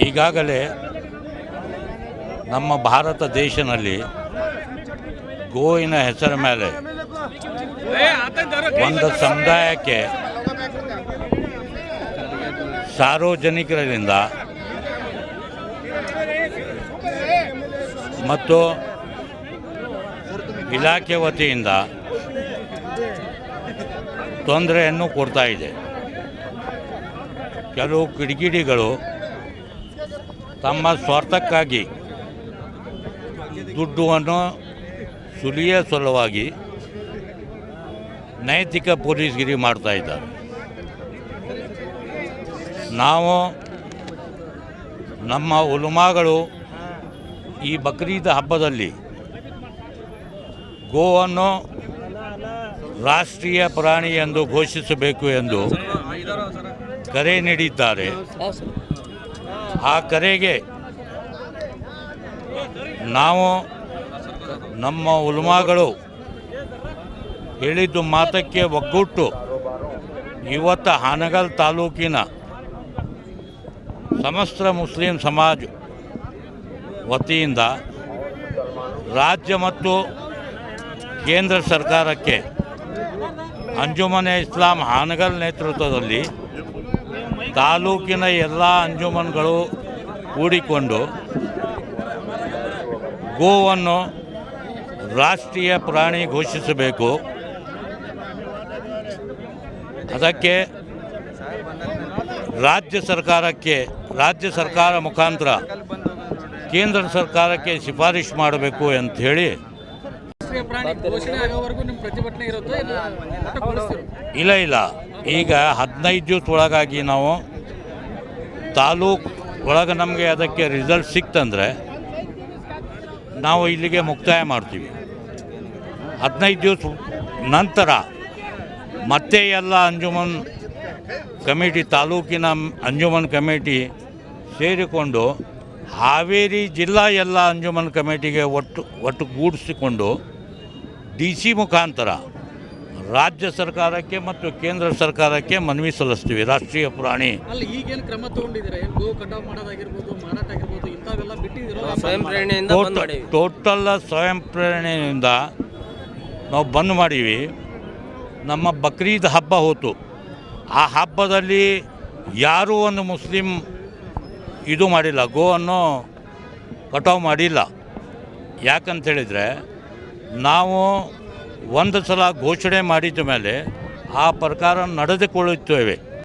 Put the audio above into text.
ಈಗಾಗಲೇ ನಮ್ಮ ಭಾರತ ದೇಶದಲ್ಲಿ ಗೋವಿನ ಹೆಸರ ಮೇಲೆ ಒಂದು ಸಮುದಾಯಕ್ಕೆ ಸಾರ್ವಜನಿಕರಿಂದ ಮತ್ತು ಇಲಾಖೆ ವತಿಯಿಂದ ತೊಂದರೆಯನ್ನು ಕೊಡ್ತಾ ಇದೆ. ಕೆಲವು ಕಿಡಿಗೇಡಿಗಳು ತಮ್ಮ ಸ್ವಾರ್ಥಕ್ಕಾಗಿ ದುಡ್ಡನ್ನು ಸುಲಿಯ ಸಲುವಾಗಿ ನೈತಿಕ ಪೊಲೀಸ್ಗಿರಿ ಮಾಡ್ತಾ ಇದ್ದಾರೆ. ನಾವು ನಮ್ಮ ಉಲಮಾಗಳು ಈ ಬಕ್ರೀದ್ ಹಬ್ಬದಲ್ಲಿ ಗೋವನ್ನು ರಾಷ್ಟ್ರೀಯ ಪ್ರಾಣಿ ಎಂದು ಘೋಷಿಸಬೇಕು ಎಂದು ಕರೆ ನೀಡಿದ್ದಾರೆ. ಆ ಕರೆಗೆ ನಾವು ನಮ್ಮ ಉಲಮಾಗಳು ಹೇಳಿದ್ದು ಮಾತಕ್ಕೆ ಒಗ್ಗೂಟ್ಟು ಇವತ್ತು ಹಾನಗಲ್ ತಾಲೂಕಿನ ಸಮಸ್ತ ಮುಸ್ಲಿಂ ಸಮಾಜ ವತಿಯಿಂದ ರಾಜ್ಯ ಮತ್ತು ಕೇಂದ್ರ ಸರ್ಕಾರಕ್ಕೆ ಅಂಜುಮನೆ ಇಸ್ಲಾಂ ಹಾನಗಲ್ ನೇತೃತ್ವದಲ್ಲಿ ತಾಲೂಕಿನ ಎಲ್ಲ ಅಂಜುಮನ್ಗಳು ಕೂಡಿಕೊಂಡು ಗೋವನ್ನು ರಾಷ್ಟ್ರೀಯ ಪ್ರಾಣಿ ಘೋಷಿಸಬೇಕು. ಅದಕ್ಕೆ ರಾಜ್ಯ ಸರ್ಕಾರ ಮುಖಾಂತರ ಕೇಂದ್ರ ಸರ್ಕಾರಕ್ಕೆ ಶಿಫಾರಸು ಮಾಡಬೇಕು ಅಂಥೇಳಿ. ಇಲ್ಲ, ಈಗ 15 ದಿವಸ ಒಳಗಾಗಿ ನಾವು ತಾಲೂಕು ಒಳಗೆ ನಮಗೆ ಅದಕ್ಕೆ ರಿಸಲ್ಟ್ ಸಿಕ್ತಂದರೆ ನಾವು ಇಲ್ಲಿಗೆ ಮುಕ್ತಾಯ ಮಾಡ್ತೀವಿ. 15 ದಿವಸ ನಂತರ ಮತ್ತೆ ಎಲ್ಲ ಅಂಜುಮನ್ ಕಮಿಟಿ, ತಾಲೂಕಿನ ಅಂಜುಮನ್ ಕಮಿಟಿ ಸೇರಿಕೊಂಡು ಹಾವೇರಿ ಜಿಲ್ಲಾ ಎಲ್ಲ ಅಂಜುಮನ್ ಕಮಿಟಿಗೆ ಒಟ್ಟುಗೂಡಿಸಿಕೊಂಡು DC ಮುಖಾಂತರ ರಾಜ್ಯ ಸರ್ಕಾರಕ್ಕೆ ಮತ್ತು ಕೇಂದ್ರ ಸರ್ಕಾರಕ್ಕೆ ಮನವಿ ಸಲ್ಲಿಸ್ತೀವಿ. ರಾಷ್ಟ್ರೀಯ ಪ್ರಾಣಿ ಈಗೇನು ಕ್ರಮ ತಗೊಂಡಿದ್ದೀರಾ? ಗೋ ಕಟಾವು ಮಾಡೋದಾಗಿರ್ಬೋದು, ಮಾರಾಟ ಆಗಿರ್ಬೋದು, ಇಂಥವೆಲ್ಲ ಬಿಟ್ಟಿದ್ದೀರಾ? ಟೋಟಲ್ ಸ್ವಯಂ ಪ್ರೇರಣೆಯಿಂದ ನಾವು ಬಂದ್ ಮಾಡೀವಿ. ನಮ್ಮ ಬಕ್ರೀದ್ ಹಬ್ಬ ಹೋತು. ಆ ಹಬ್ಬದಲ್ಲಿ ಯಾರೂ ಒಂದು ಮುಸ್ಲಿಂ ಇದು ಮಾಡಿಲ್ಲ, ಗೋವನ್ನು ಕಟಾವು ಮಾಡಿಲ್ಲ. ಯಾಕಂತೇಳಿದರೆ ನಾವು ಒಂದು ಸಲ ಘೋಷಣೆ ಮಾಡಿದ ಮೇಲೆ ಆ ಪ್ರಕಾರ ನಡೆದುಕೊಳ್ಳುತ್ತೇವೆ.